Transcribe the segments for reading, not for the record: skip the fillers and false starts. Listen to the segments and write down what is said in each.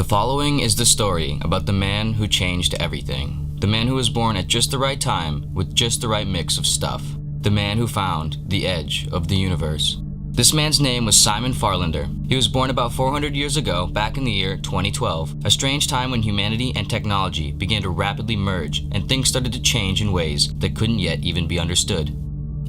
following is the story about the man who changed everything. The man who was born at just the right time with just the right mix of stuff. The man who found the edge of the universe. This man's name was Simon Farlander. He was born about 400 years ago, back in the year 2012, a strange time when humanity and technology began to rapidly merge and things started to change in ways that couldn't yet even be understood.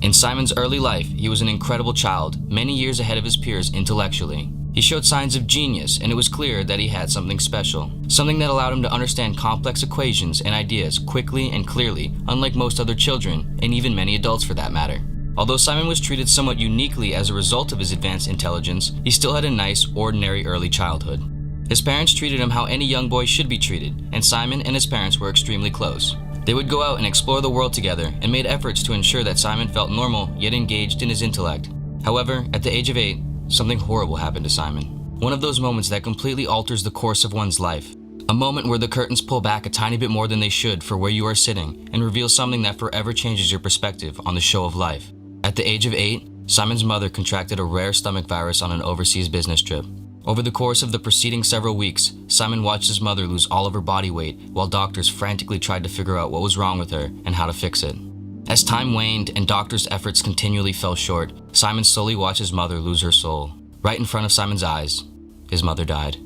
In Simon's early life, he was an incredible child, many years ahead of his peers intellectually. He showed signs of genius, and it was clear that he had something special, something that allowed him to understand complex equations and ideas quickly and clearly, unlike most other children, and even many adults for that matter. Although Simon was treated somewhat uniquely as a result of his advanced intelligence, he still had a nice, ordinary early childhood. His parents treated him how any young boy should be treated, and Simon and his parents were extremely close. They would go out and explore the world together and made efforts to ensure that Simon felt normal yet engaged in his intellect. However, at the age of 8, something horrible happened to Simon. One of those moments that completely alters the course of one's life. A moment where the curtains pull back a tiny bit more than they should for where you are sitting and reveal something that forever changes your perspective on the show of life. At the age of 8, Simon's mother contracted a rare stomach virus on an overseas business trip. Over the course of the preceding several weeks, Simon watched his mother lose all of her body weight while doctors frantically tried to figure out what was wrong with her and how to fix it. As time waned and doctors' efforts continually fell short, Simon slowly watched his mother lose her soul. Right in front of Simon's eyes, his mother died.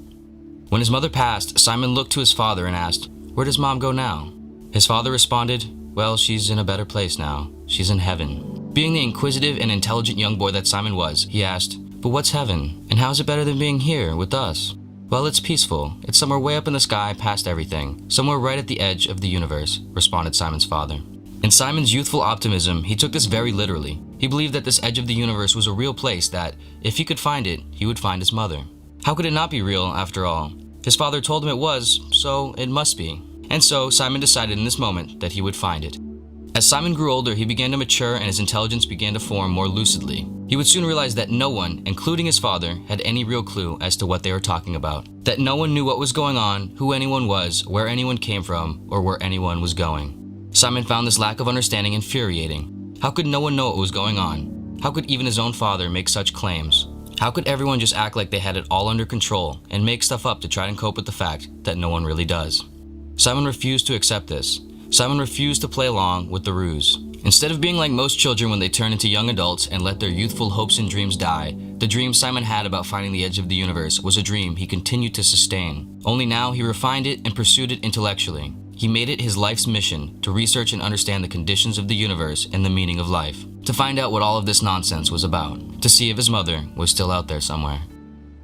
When his mother passed, Simon looked to his father and asked, "Where does Mom go now?" His father responded, "Well, she's in a better place now. She's in heaven." Being the inquisitive and intelligent young boy that Simon was, he asked, "But what's heaven? And how is it better than being here with us?" "Well, it's peaceful. It's somewhere way up in the sky past everything. Somewhere right at the edge of the universe," responded Simon's father. In Simon's youthful optimism, he took this very literally. He believed that this edge of the universe was a real place that, if he could find it, he would find his mother. How could it not be real, after all? His father told him it was, so it must be. And so, Simon decided in this moment that he would find it. As Simon grew older, he began to mature and his intelligence began to form more lucidly. He would soon realize that no one, including his father, had any real clue as to what they were talking about. That no one knew what was going on, who anyone was, where anyone came from, or where anyone was going. Simon found this lack of understanding infuriating. How could no one know what was going on? How could even his own father make such claims? How could everyone just act like they had it all under control and make stuff up to try and cope with the fact that no one really does? Simon refused to accept this. Simon refused to play along with the ruse. Instead of being like most children when they turn into young adults and let their youthful hopes and dreams die, the dream Simon had about finding the edge of the universe was a dream he continued to sustain. Only now he refined it and pursued it intellectually. He made it his life's mission to research and understand the conditions of the universe and the meaning of life, to find out what all of this nonsense was about, to see if his mother was still out there somewhere.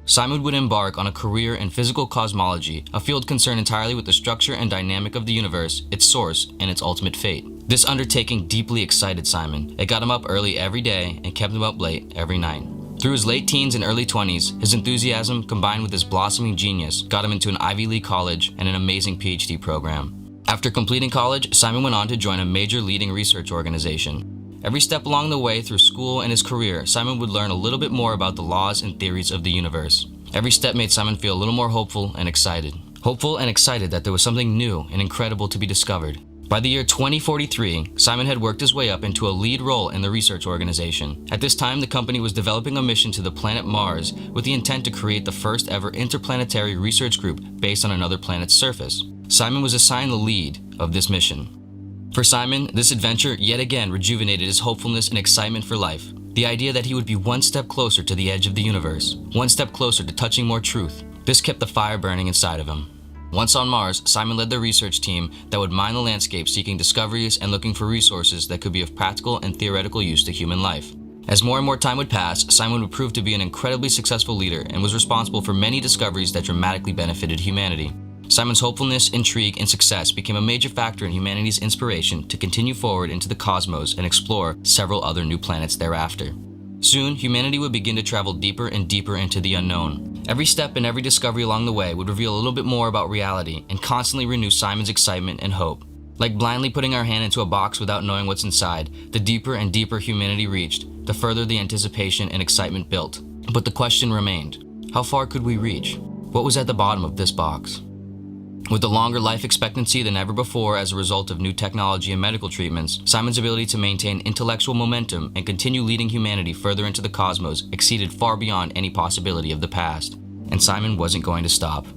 Simon would embark on a career in physical cosmology, a field concerned entirely with the structure and dynamic of the universe, its source, and its ultimate fate. This undertaking deeply excited Simon. It got him up early every day and kept him up late every night. Through his late teens and early 20s, his enthusiasm combined with his blossoming genius got him into an Ivy League college and an amazing PhD program. After completing college, Simon went on to join a major leading research organization. Every step along the way through school and his career, Simon would learn a little bit more about the laws and theories of the universe. Every step made Simon feel a little more hopeful and excited. Hopeful and excited that there was something new and incredible to be discovered. By the year 2043, Simon had worked his way up into a lead role in the research organization. At this time, the company was developing a mission to the planet Mars with the intent to create the first ever interplanetary research group based on another planet's surface. Simon was assigned the lead of this mission. For Simon, this adventure yet again rejuvenated his hopefulness and excitement for life. The idea that he would be one step closer to the edge of the universe, one step closer to touching more truth. This kept the fire burning inside of him. Once on Mars, Simon led the research team that would mine the landscape seeking discoveries and looking for resources that could be of practical and theoretical use to human life. As more and more time would pass, Simon would prove to be an incredibly successful leader and was responsible for many discoveries that dramatically benefited humanity. Simon's hopefulness, intrigue, and success became a major factor in humanity's inspiration to continue forward into the cosmos and explore several other new planets thereafter. Soon, humanity would begin to travel deeper and deeper into the unknown. Every step and every discovery along the way would reveal a little bit more about reality and constantly renew Simon's excitement and hope. Like blindly putting our hand into a box without knowing what's inside, the deeper and deeper humanity reached, the further the anticipation and excitement built. But the question remained, how far could we reach? What was at the bottom of this box? With a longer life expectancy than ever before as a result of new technology and medical treatments, Simon's ability to maintain intellectual momentum and continue leading humanity further into the cosmos exceeded far beyond any possibility of the past. And Simon wasn't going to stop.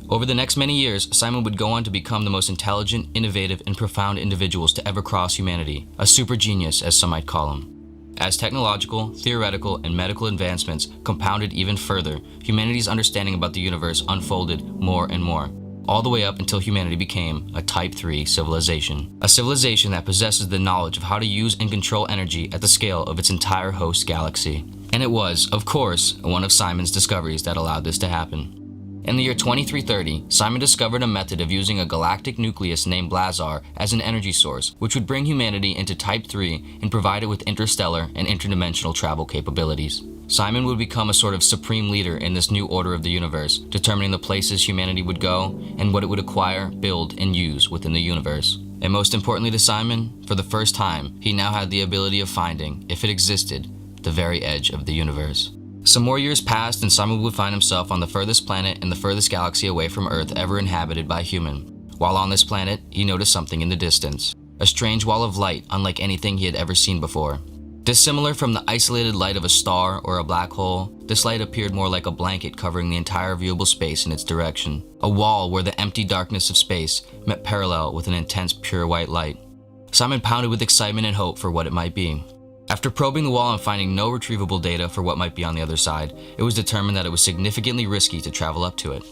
Over the next many years, Simon would go on to become the most intelligent, innovative, and profound individuals to ever cross humanity, a super genius as some might call him. As technological, theoretical, and medical advancements compounded even further, humanity's understanding about the universe unfolded more and more, all the way up until humanity became a Type 3 civilization. A civilization that possesses the knowledge of how to use and control energy at the scale of its entire host galaxy. And it was, of course, one of Simon's discoveries that allowed this to happen. In the year 2330, Simon discovered a method of using a galactic nucleus named Blazar as an energy source, which would bring humanity into Type 3 and provide it with interstellar and interdimensional travel capabilities. Simon would become a sort of supreme leader in this new order of the universe, determining the places humanity would go and what it would acquire, build, and use within the universe. And most importantly to Simon, for the first time, he now had the ability of finding, if it existed, the very edge of the universe. Some more years passed and Simon would find himself on the furthest planet in the furthest galaxy away from Earth ever inhabited by human. While on this planet, he noticed something in the distance. A strange wall of light unlike anything he had ever seen before. Dissimilar from the isolated light of a star or a black hole, this light appeared more like a blanket covering the entire viewable space in its direction. A wall where the empty darkness of space met parallel with an intense pure white light. Simon pounded with excitement and hope for what it might be. After probing the wall and finding no retrievable data for what might be on the other side, it was determined that it was significantly risky to travel up to it.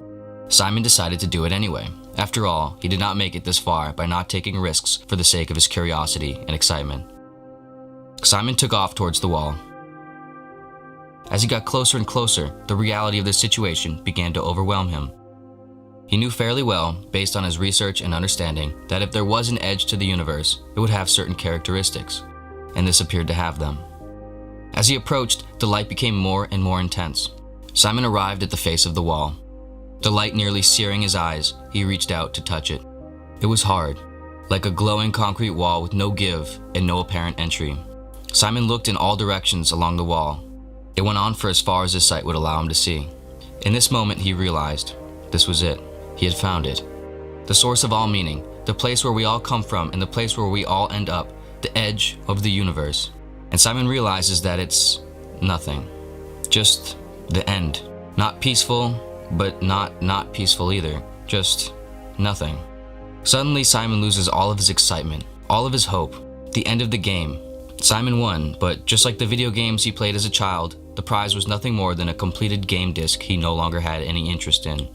Simon decided to do it anyway. After all, he did not make it this far by not taking risks for the sake of his curiosity and excitement. Simon took off towards the wall. As he got closer and closer, the reality of the situation began to overwhelm him. He knew fairly well, based on his research and understanding, that if there was an edge to the universe, it would have certain characteristics. And this appeared to have them. As he approached, the light became more and more intense. Simon arrived at the face of the wall. The light nearly searing his eyes, he reached out to touch it. It was hard, like a glowing concrete wall with no give and no apparent entry. Simon looked in all directions along the wall. It went on for as far as his sight would allow him to see. In this moment, he realized this was it. He had found it. The source of all meaning, the place where we all come from and the place where we all end up. The edge of the universe. And Simon realizes that it's nothing. Just the end. Not peaceful, but not peaceful either. Just nothing. Suddenly, Simon loses all of his excitement, all of his hope. The end of the game. Simon won, but just like the video games he played as a child, the prize was nothing more than a completed game disc he no longer had any interest in.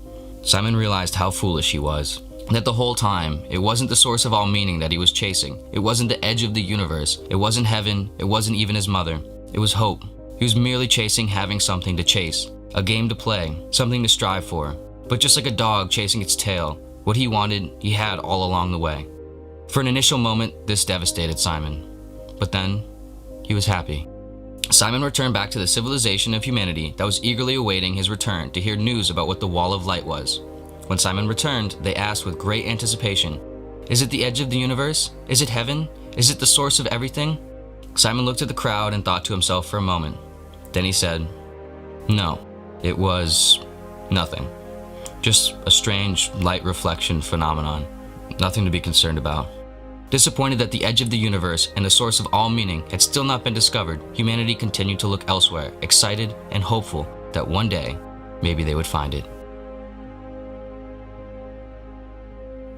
Simon realized how foolish he was. That the whole time, it wasn't the source of all meaning that he was chasing. It wasn't the edge of the universe. It wasn't heaven. It wasn't even his mother. It was hope. He was merely chasing having something to chase. A game to play. Something to strive for. But just like a dog chasing its tail, what he wanted, he had all along the way. For an initial moment, this devastated Simon. But then, he was happy. Simon returned back to the civilization of humanity that was eagerly awaiting his return to hear news about what the Wall of Light was. When Simon returned, they asked with great anticipation, "Is it the edge of the universe? Is it heaven? Is it the source of everything?" Simon looked at the crowd and thought to himself for a moment. Then he said, "No, it was nothing. Just a strange light reflection phenomenon. Nothing to be concerned about." Disappointed that the edge of the universe and the source of all meaning had still not been discovered, humanity continued to look elsewhere, excited and hopeful that one day, maybe they would find it.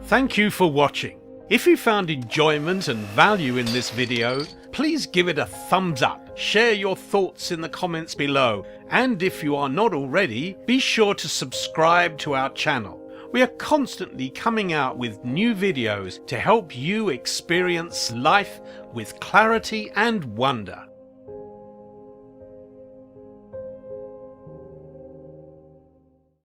Thank you for watching. If you found enjoyment and value in this video, please give it a thumbs up, share your thoughts in the comments below, and if you are not already, be sure to subscribe to our channel. We are constantly coming out with new videos to help you experience life with clarity and wonder.